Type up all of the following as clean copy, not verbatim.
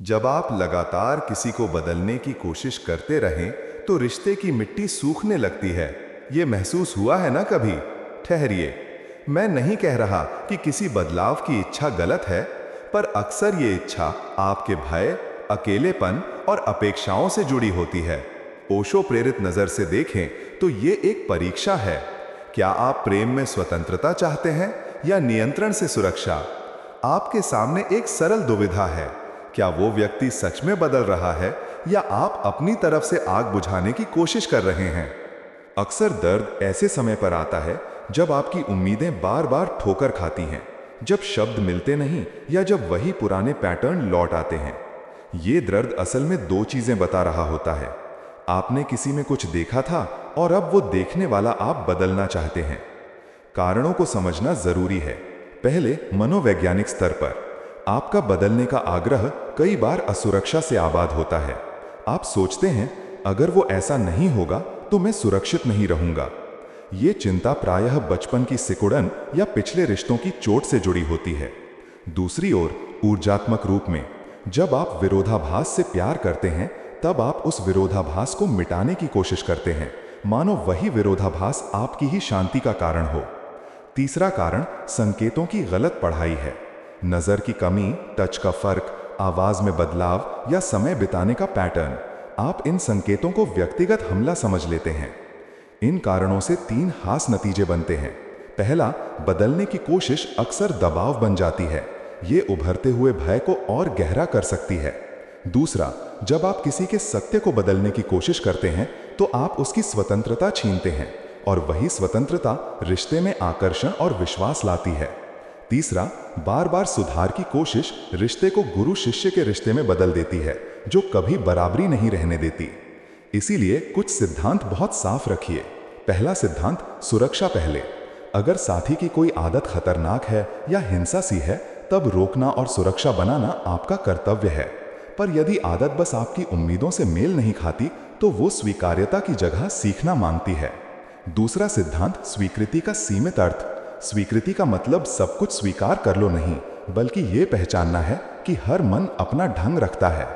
जब आप लगातार किसी को बदलने की कोशिश करते रहें तो रिश्ते की मिट्टी सूखने लगती है। ये महसूस हुआ है ना कभी? ठहरिए, मैं नहीं कह रहा कि किसी बदलाव की इच्छा गलत है, पर अक्सर ये इच्छा आपके भय, अकेलेपन और अपेक्षाओं से जुड़ी होती है। ओशो प्रेरित नजर से देखें तो ये एक परीक्षा है। क्या आप प्रेम में स्वतंत्रता चाहते हैं या नियंत्रण से सुरक्षा? आपके सामने एक सरल दुविधा है। क्या वो व्यक्ति सच में बदल रहा है या आप अपनी तरफ से आग बुझाने की कोशिश कर रहे हैं? अक्सर दर्द ऐसे समय पर आता है जब आपकी उम्मीदें बार बार ठोकर खाती हैं, जब शब्द मिलते नहीं या जब वही पुराने पैटर्न लौट आते हैं। ये दर्द असल में दो चीजें बता रहा होता है। आपने किसी में कुछ देखा था और अब वो देखने वाला आप बदलना चाहते हैं। कारणों को समझना जरूरी है। पहले, मनोवैज्ञानिक स्तर पर आपका बदलने का आग्रह कई बार असुरक्षा से आबाद होता है। आप सोचते हैं, अगर वो ऐसा नहीं होगा तो मैं सुरक्षित नहीं रहूंगा। ये चिंता प्रायः बचपन की सिकुड़न या पिछले रिश्तों की चोट से जुड़ी होती है। दूसरी ओर, ऊर्जात्मक रूप में, जब आप विरोधाभास से प्यार करते हैं तब आप उस विरोधाभास को मिटाने की कोशिश करते हैं, मानो वही विरोधाभास आपकी ही शांति का कारण हो। तीसरा कारण संकेतों की गलत पढ़ाई है। नजर की कमी, टच का फर्क, आवाज में बदलाव या समय बिताने का पैटर्न। आप इन संकेतों को व्यक्तिगत हमला समझ लेते हैं। इन कारणों से तीन खास नतीजे बनते हैं। पहला, बदलने की कोशिश अक्सर दबाव बन जाती है। ये उभरते हुए भय को और गहरा कर सकती है। दूसरा, जब आप किसी के सत्य को बदलने की कोशिश करते हैं तो आप उसकी स्वतंत्रता छीनते हैं, और वही स्वतंत्रता रिश्ते में आकर्षण और विश्वास लाती है। तीसरा, बार बार सुधार की कोशिश रिश्ते को गुरु शिष्य के रिश्ते में बदल देती है, जो कभी बराबरी नहीं रहने देती। इसीलिए कुछ सिद्धांत बहुत साफ रखिए। पहला सिद्धांत, सुरक्षा पहले। अगर साथी की कोई आदत खतरनाक है या हिंसा सी है, तब रोकना और सुरक्षा बनाना आपका कर्तव्य है। पर यदि आदत बस आपकी उम्मीदों से मेल नहीं खाती, तो वो स्वीकार्यता की जगह सीखना मांगती है। दूसरा सिद्धांत, स्वीकृति का सीमित अर्थ। स्वीकृति का मतलब सब कुछ स्वीकार कर लो नहीं, बल्कि ये पहचानना है कि हर मन अपना ढंग रखता है।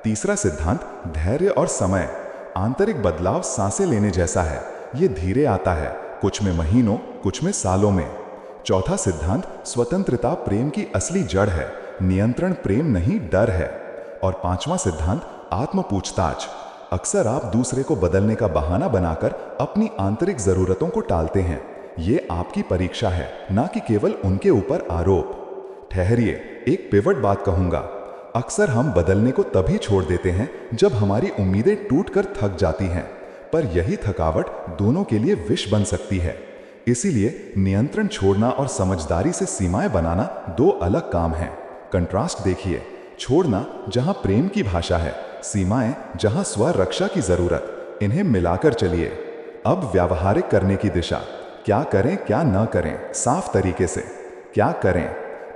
तीसरा सिद्धांत, धैर्य और समय। आंतरिक बदलाव सांसें लेने जैसा है। ये धीरे आता है, कुछ में महीनों, कुछ में सालों में। चौथा सिद्धांत, स्वतंत्रता प्रेम की असली जड़ है। नियंत्रण प्रेम नहीं, डर है। और पांचवा सिद्धांत, आत्म पूछताछ। अक्सर आप दूसरे को बदलने का बहाना बनाकर अपनी आंतरिक जरूरतों को टालते हैं। ये आपकी परीक्षा है, ना कि केवल उनके ऊपर आरोप। ठहरिए, एक पिवट बात कहूंगा। अक्सर हम बदलने को तभी छोड़ देते हैं जब हमारी उम्मीदें टूटकर थक जाती हैं, पर यही थकावट दोनों के लिए विष बन सकती है। इसीलिए नियंत्रण छोड़ना और समझदारी से सीमाएं बनाना दो अलग काम हैं। कंट्रास्ट देखिए, छोड़ना जहां प्रेम की भाषा है, सीमाएं जहां स्वरक्षा की जरूरत। इन्हें मिलाकर चलिए। अब व्यावहारिक करने की दिशा। क्या करें, क्या न करें, साफ तरीके से। क्या करें?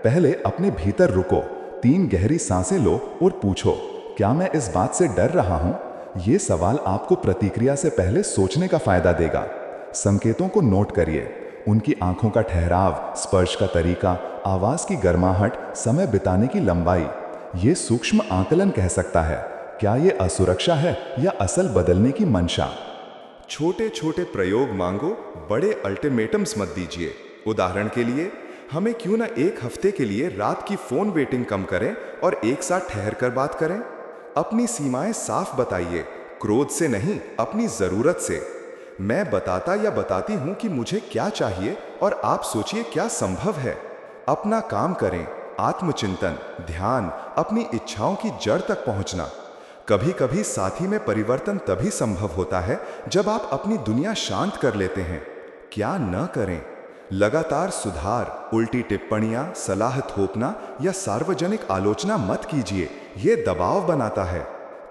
पहले अपने भीतर रुको, 3 गहरी सांसें लो और पूछो, क्या मैं इस बात से डर रहा हूं? ये सवाल आपको प्रतिक्रिया से पहले सोचने का फायदा देगा। संकेतों को नोट करिए। उनकी आंखों का ठहराव, स्पर्श का तरीका, आवाज की गर्माहट, समय बिताने की लंबाई। ये सूक्ष्म आकलन कह सकता है, क्या ये असुरक्षा है या असल बदलने की मंशा? छोटे छोटे प्रयोग मांगो, बड़े अल्टीमेटम्स मत दीजिए। उदाहरण के लिए, हमें क्यों ना एक हफ्ते के लिए रात की फोन वेटिंग कम करें और एक साथ ठहर कर बात करें। अपनी सीमाएं साफ बताइए, क्रोध से नहीं, अपनी जरूरत से। मैं बताता या बताती हूं कि मुझे क्या चाहिए और आप सोचिए क्या संभव है। अपना काम करें, आत्मचिंतन, ध्यान, अपनी इच्छाओं की जड़ तक पहुंचना। कभी कभी साथी में परिवर्तन तभी संभव होता है जब आप अपनी दुनिया शांत कर लेते हैं। क्या न करें? लगातार सुधार, उल्टी टिप्पणियां, सलाह थोपना या सार्वजनिक आलोचना मत कीजिए, यह दबाव बनाता है।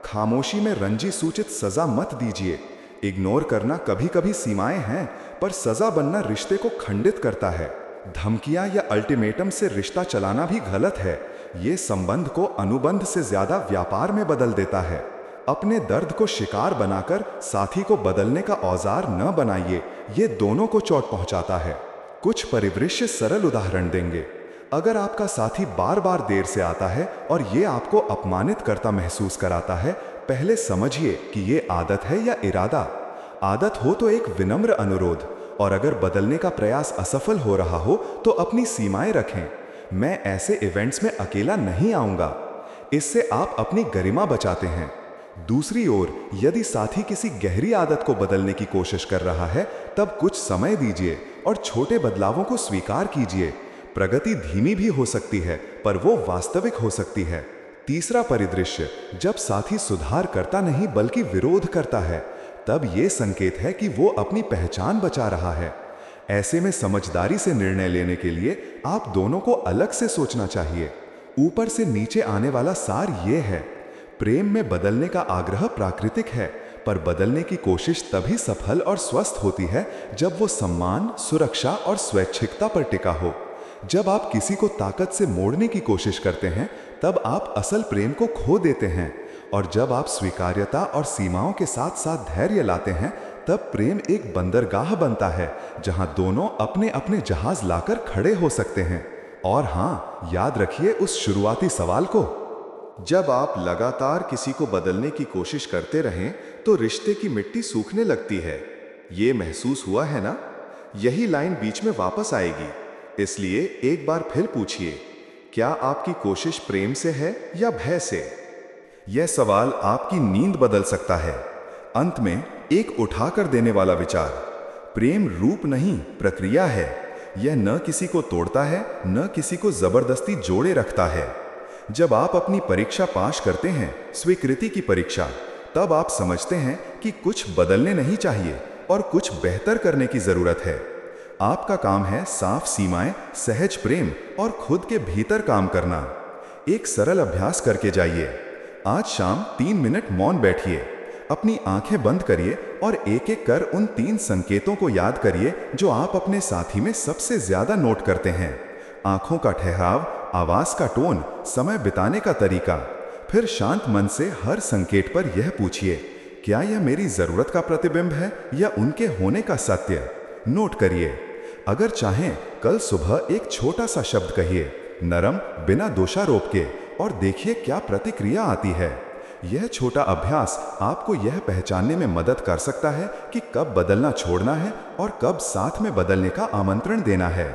खामोशी में रंजी सूचित सजा मत दीजिए। इग्नोर करना कभी कभी सीमाएं हैं, पर सजा बनना रिश्ते को खंडित करता है। धमकियां या अल्टीमेटम से रिश्ता चलाना भी गलत है। ये संबंध को अनुबंध से ज्यादा व्यापार में बदल देता है। अपने दर्द को शिकार बनाकर साथी को बदलने का औजार न बनाइए, ये दोनों को चोट पहुंचाता है। कुछ परिदृश्य सरल उदाहरण देंगे। अगर आपका साथी बार बार देर से आता है और ये आपको अपमानित करता महसूस कराता है, पहले समझिए कि ये आदत है या इरादा। आदत हो तो एक विनम्र अनुरोध, और अगर बदलने का प्रयास असफल हो रहा हो तो अपनी सीमाएं रखें। मैं ऐसे इवेंट्स में अकेला नहीं आऊंगा। इससे आप अपनी गरिमा बचाते हैं। दूसरी ओर, यदि साथी किसी गहरी आदत को बदलने की कोशिश कर रहा है, तब कुछ समय दीजिए और छोटे बदलावों को स्वीकार कीजिए। प्रगति धीमी भी हो सकती है, पर वो वास्तविक हो सकती है। तीसरा परिदृश्य, जब साथी सुधार करता नहीं बल्कि विरोध करता है, तब ये संकेत है कि वो अपनी पहचान बचा रहा है। ऐसे में समझदारी से निर्णय लेने के लिए आप दोनों को अलग से सोचना चाहिए। ऊपर से नीचे आने वाला सार ये है, प्रेम में बदलने का आग्रह प्राकृतिक है, पर बदलने की कोशिश तभी सफल और स्वस्थ होती है जब वो सम्मान, सुरक्षा और स्वैच्छिकता पर टिका हो। जब आप किसी को ताकत से मोड़ने की कोशिश करते हैं, तब आप असल प्रेम को खो देते हैं, और जब आप स्वीकार्यता और सीमाओं के साथ साथ धैर्य लाते हैं, तब प्रेम एक बंदरगाह बनता है जहां दोनों अपने अपने जहाज लाकर खड़े हो सकते हैं। और हां, याद रखिए उस शुरुआती सवाल को, जब आप लगातार किसी को बदलने की कोशिश करते रहें तो रिश्ते की मिट्टी सूखने लगती है। ये महसूस हुआ है ना? यही लाइन बीच में वापस आएगी। इसलिए एक बार फिर पूछिए, क्या आपकी कोशिश प्रेम से है या भय से? यह सवाल आपकी नींद बदल सकता है। अंत में एक उठाकर देने वाला विचार, प्रेम रूप नहीं, प्रक्रिया है। यह न किसी को तोड़ता है, न किसी को जबरदस्ती जोड़े रखता है। जब आप अपनी परीक्षा पास करते हैं, स्वीकृति की परीक्षा, तब आप समझते हैं कि कुछ बदलने नहीं चाहिए और कुछ बेहतर करने की जरूरत है। आपका काम है साफ सीमाएं, सहज प्रेम और खुद के भीतर काम करना। एक सरल अभ्यास करके जाइए। आज शाम 3 मिनट मौन बैठिए, अपनी आंखें बंद करिए और एक एक कर उन 3 संकेतों को याद करिए जो आप अपने साथी में सबसे ज्यादा नोट करते हैं। आंखों का ठहराव, आवाज का टोन, समय बिताने का तरीका। फिर शांत मन से हर संकेत पर यह पूछिए, क्या यह मेरी जरूरत का प्रतिबिंब है या उनके होने का सत्य? नोट करिए। अगर चाहें, कल सुबह एक छोटा सा शब्द कहिए, नरम, बिना दोषारोप के, और देखिए क्या प्रतिक्रिया आती है। यह छोटा अभ्यास आपको यह पहचानने में मदद कर सकता है कि कब बदलना छोड़ना है और कब साथ में बदलने का आमंत्रण देना है।